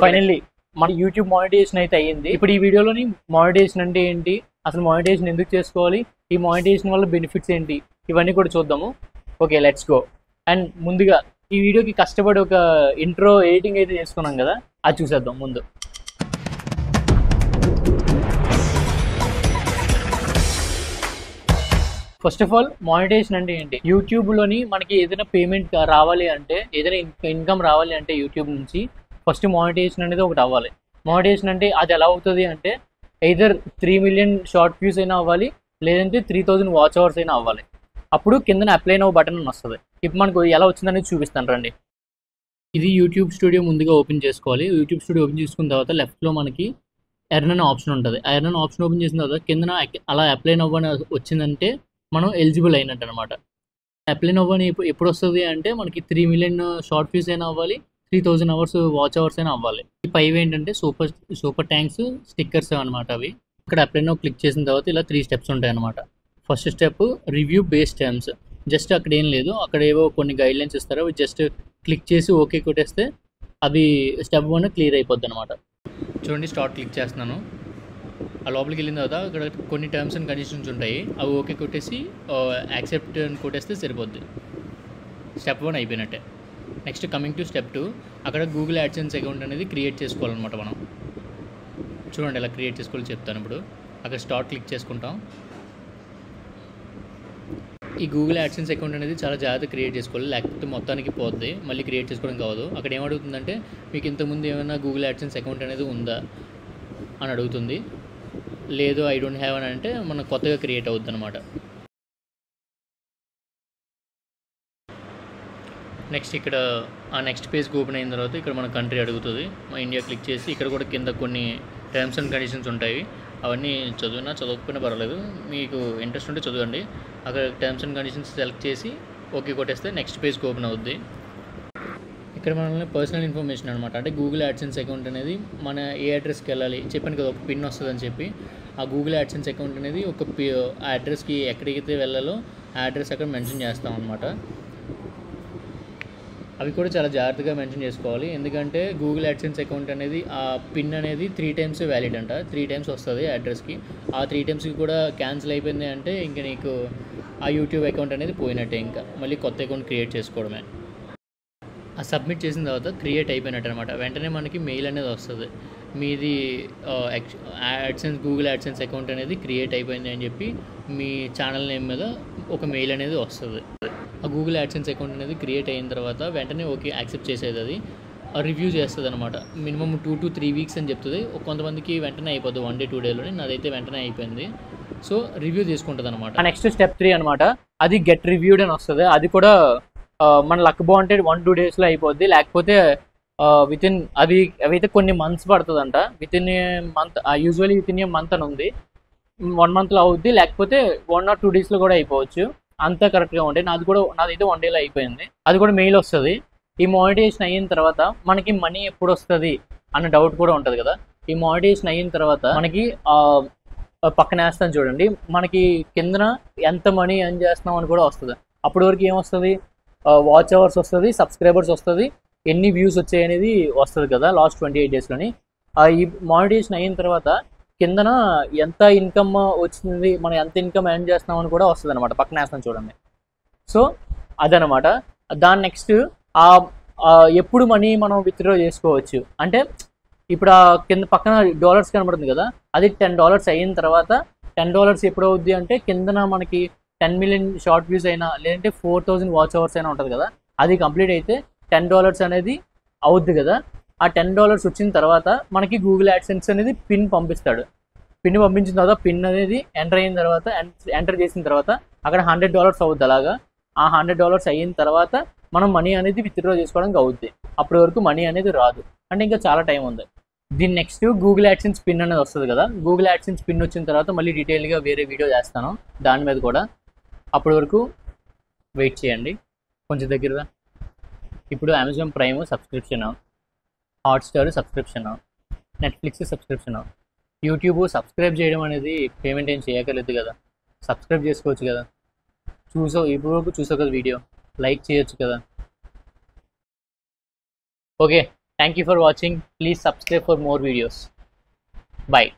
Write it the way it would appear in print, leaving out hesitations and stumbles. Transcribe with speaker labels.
Speaker 1: Finally మన YouTube monetisation అయితే అయ్యింది. ఇప్పుడు ఈ వీడియోలోని మానిటైజేషన్ అంటే ఏంటి, అసలు మానిటైజేషన్ ఎందుకు చేసుకోవాలి, ఈ మానిటైజేషన్ వల్ల బెనిఫిట్స్ ఏంటి, ఇవన్నీ కూడా చూద్దాము. Okay, let's go. అండ్ ముందుగా ఈ వీడియోకి కష్టపడి ఒక ఇంట్రో ఎడిటింగ్ అయితే చేసుకున్నాం కదా, అది చూసేద్దాం ముందు. ఫస్ట్ ఆఫ్ ఆల్ మానిటైజేషన్ అంటే ఏంటి? యూట్యూబ్లోని మనకి ఏదైనా పేమెంట్ రావాలి అంటే, ఏదైనా ఇన్కమ్ రావాలి అంటే యూట్యూబ్ నుంచి ఫస్ట్ మానిటైజేషన్ అనేది ఒకటి అవ్వాలి. మానిటైజేషన్ అంటే అది ఎలా అవుతుంది అంటే, ఎయిదర్ 3 million షార్ట్ వ్యూస్ అయినా అవ్వాలి, లేదంటే 3000 వాచ్ అవర్స్ అయినా అవ్వాలి. అప్పుడు కింద అప్లై నౌ బటన్ అని వస్తుంది. ఇప్పుడు మనకు ఎలా వచ్చిందనేది చూపిస్తాను రండి. ఇది యూట్యూబ్ స్టూడియో ముందుగా ఓపెన్ చేసుకోవాలి. యూట్యూబ్ స్టూడియో ఓపెన్ చేసుకున్న తర్వాత లెఫ్ట్లో మనకి ఎర్న్ అనే ఆప్షన్ ఉంటుంది. ఆ ఎర్న్ అనే ఆప్షన్ ఓపెన్ చేసిన తర్వాత కింద అలా అప్లై నౌ అని వచ్చిందంటే మనం ఎలిజిబుల్ అయినట్టు అనమాట. అప్లై నౌ అని ఎప్పుడు వస్తుంది అంటే, మనకి 3 million షార్ట్ వ్యూస్ అయినా అవ్వాలి, 3000 అవర్స్ వాచ్ అవర్స్ అయినా అవ్వాలి. ఈ పైవి ఏంటంటే సూపర్ ట్యాంక్స్ స్టిక్కర్స్ అనమాట. అవి ఇక్కడ అప్లై నౌ క్లిక్ చేసిన తర్వాత ఇలా 3 steps ఉంటాయి అనమాట. First step review base terms. Just అక్కడ ఏం లేదు, అక్కడ ఏవో కొన్ని గైడ్లైన్స్ ఇస్తారు. అవి జస్ట్ క్లిక్ చేసి ఓకే కొట్టేస్తే అది స్టెప్ 1 క్లియర్ అయిపోద్ది అనమాట. చూడండి, స్టార్ట్ క్లిక్ చేస్తున్నాను. ఆ లోపలికి వెళ్ళిన తర్వాత ఇక్కడ కొన్ని టర్మ్స్ అండ్ కండిషన్స్ ఉంటాయి. అవి ఓకే కొట్టేసి యాక్సెప్ట్ అని కొట్టేస్తే సరిపోద్ది. స్టెప్ 1 అయిపోయినట్టే. నెక్స్ట్ కమింగ్ టు స్టెప్ 2, అక్కడ గూగుల్ యాడ్సెన్స్ అకౌంట్ అనేది క్రియేట్ చేసుకోవాలన్నమాట మనం. చూడండి ఎలా క్రియేట్ చేసుకోవాలో చెప్తాను ఇప్పుడు. అక్కడ స్టార్ట్ క్లిక్ చేసుకుంటాం. ఈ గూగుల్ యాడ్సెన్స్ అకౌంట్ అనేది చాలా జాగ్రత్తగా క్రియేట్ చేసుకోవాలి, లేకపోతే మొత్తానికి పోద్ది, మళ్ళీ క్రియేట్ చేసుకోవడం కావదు. అక్కడ ఏమడుగుతుందంటే, మీకు ఇంతకుముందు ఏమైనా గూగుల్ యాడ్సెన్స్ అకౌంట్ అనేది ఉందా అని అడుగుతుంది. లేదు, ఐ డోంట్ హ్యావ్ అని అంటే మనం కొత్తగా క్రియేట్ అవుద్ది అనమాట. నెక్స్ట్ ఇక్కడ ఆ నెక్స్ట్ పేజ్కి ఓపెన్ అయిన తర్వాత ఇక్కడ మన కంట్రీ అడుగుతుంది. మా ఇండియా క్లిక్ చేసి ఇక్కడ కూడా కింద కొన్ని టర్మ్స్ అండ్ కండిషన్స్ ఉంటాయి. అవన్నీ చదవకపోయినా పర్వాలేదు, మీకు ఇంట్రెస్ట్ ఉంటే చదవండి. అక్కడ టర్మ్స్ అండ్ కండిషన్స్ సెలెక్ట్ చేసి ఓకే కొట్టేస్తే నెక్స్ట్ పేజ్కి ఓపెన్ అవుద్ది. ఇక్కడ మనల్ని పర్సనల్ ఇన్ఫర్మేషన్ అనమాట. అంటే గూగుల్ యాడ్సెన్స్ అకౌంట్ అనేది మన ఏ అడ్రస్కి వెళ్ళాలి, చెప్పాను కదా ఒక పిన్ వస్తుందని చెప్పి. ఆ గూగుల్ యాడ్సెన్స్ అకౌంట్ అనేది ఒక ఆ అడ్రస్కి ఎక్కడికైతే వెళ్ళాలో ఆ అడ్రస్ అక్కడ మెన్షన్ చేస్తాం అనమాట. అవి కూడా చాలా జాగ్రత్తగా మెన్షన్ చేసుకోవాలి, ఎందుకంటే గూగుల్ యాడ్సెన్స్ అకౌంట్ అనేది ఆ పిన్ అనేది 3 times వ్యాలిడ్ అంట. 3 times వస్తుంది అడ్రస్కి. ఆ 3 timesకి కూడా క్యాన్సిల్ అయిపోయింది అంటే ఇంకా నీకు ఆ యూట్యూబ్ అకౌంట్ అనేది పోయినట్టే, ఇంకా మళ్ళీ కొత్త అకౌంట్ క్రియేట్ చేసుకోవడమే. ఆ సబ్మిట్ చేసిన తర్వాత క్రియేట్ అయిపోయినట్టు అనమాట. వెంటనే మనకి మెయిల్ అనేది వస్తుంది, మీది యాడ్సెన్స్ గూగుల్ యాడ్సెన్స్ అకౌంట్ అనేది క్రియేట్ అయిపోయింది అని చెప్పి మీ ఛానల్ నేమ్ మీద ఒక మెయిల్ అనేది వస్తుంది. ఆ గూగుల్ యాడ్సెన్స్ అకౌంట్ అనేది క్రియేట్ అయిన తర్వాత వెంటనే ఓకే యాక్సెప్ట్ చేసేది. అది రివ్యూ చేస్తుంది అనమాట. మినిమం 2 to 3 weeks అని చెప్తుంది. కొంతమందికి వెంటనే అయిపోద్ది 1 day 2 dayలోనే. నాదైతే వెంటనే అయిపోయింది. సో రివ్యూ చేసుకుంటుంది అనమాట. నెక్స్ట్ స్టెప్ 3 అనమాట. అది గెట్ రివ్యూడ్ అని వస్తుంది. అది కూడా మన లక్ బాగుంటే 1-2 daysలో అయిపోద్ది, లేకపోతే వితిన్ అవైతే కొన్ని మంత్స్ పడుతుందంట. వితిన్ ఏ మంత్, యూజువల్లీ వితిన్ ఏ మంత్ అని ఉంది. 1 monthలో అవుద్ది, లేకపోతే 1 or 2 daysలో కూడా అయిపోవచ్చు. అంతా కరెక్ట్గా ఉంటే నాదైతే 1 dayలో అయిపోయింది. అది కూడా మెయిల్ వస్తుంది. ఈ మానిటైజేషన్ అయిన తర్వాత మనకి మనీ ఎప్పుడు వస్తుంది అన్న డౌట్ కూడా ఉంటుంది కదా. ఈ మానిటైజేషన్ అయిన తర్వాత మనకి పక్కన వేస్తాను చూడండి, మనకి కిందన ఎంత మనీ ఎర్న్ చేస్తున్నాం అని కూడా వస్తుంది. అప్పటి వరకు ఏమొస్తుంది, వాచ్ అవర్స్ వస్తుంది, సబ్స్క్రైబర్స్ వస్తుంది, ఎన్ని వ్యూస్ వచ్చాయి అనేది వస్తుంది కదా లాస్ట్ 28 daysలోని. ఈ మానిటైజేషన్ అయిన తర్వాత కిందన ఎంత ఇన్కమ్ వచ్చింది, మనం ఎంత ఇన్కమ్ ఎర్న్ చేస్తున్నాం అని కూడా వస్తుంది అనమాట. పక్కన వేస్తాను చూడండి. సో అదనమాట. దాని నెక్స్ట్ ఎప్పుడు మనీ మనం విత్డ్రా చేసుకోవచ్చు అంటే, ఇప్పుడు ఆ కింద పక్కన డాలర్స్ కనబడుతుంది కదా, అది $10 అయిన తర్వాత $10 ఎప్పుడు అవుద్ది అంటే, కిందన మనకి 10 million షార్ట్ వ్యూస్ అయినా, లేదంటే 4000 వాచ్ అవర్స్ అయినా ఉంటుంది కదా, అది కంప్లీట్ అయితే $10 అనేది అవుద్ది కదా. ఆ $10 వచ్చిన తర్వాత మనకి గూగుల్ యాడ్సెన్స్ అనేది పిన్ పంపిస్తాడు. పిన్ పంపించిన తర్వాత పిన్ అనేది ఎంటర్ చేసిన తర్వాత అక్కడ $100 అవుద్ది. అలాగా ఆ $100 అయిన తర్వాత మనం మనీ అనేది విత్డ్రా చేసుకోవడానికి అవుద్ది. అప్పటి వరకు మనీ అనేది రాదు, అంటే ఇంకా చాలా టైం ఉంది. దీని నెక్స్ట్ గూగుల్ యాడ్సెన్స్ పిన్ అనేది వస్తుంది కదా. గూగుల్ యాడ్సెన్స్ పిన్ వచ్చిన తర్వాత మళ్ళీ డీటెయిల్గా వేరే వీడియో చేస్తాను దాని మీద కూడా. అప్పటి వరకు వెయిట్ చేయండి కొంచెం దగ్గరగా. ఇప్పుడు Amazon prime subscription, Hotstar subscription, Netflix subscription, YouTube subscribe చేయడం అనేది పేమెంట్ ఏం చేయక్కర్లేదు కదా, సబ్స్క్రైబ్ చేసుకోవచ్చు కదా. ఇప్పుడు వరకు చూసావు కదా వీడియో, లైక్ చేయొచ్చు కదా. Okay, Thank you for watching. Please subscribe for more videos. Bye.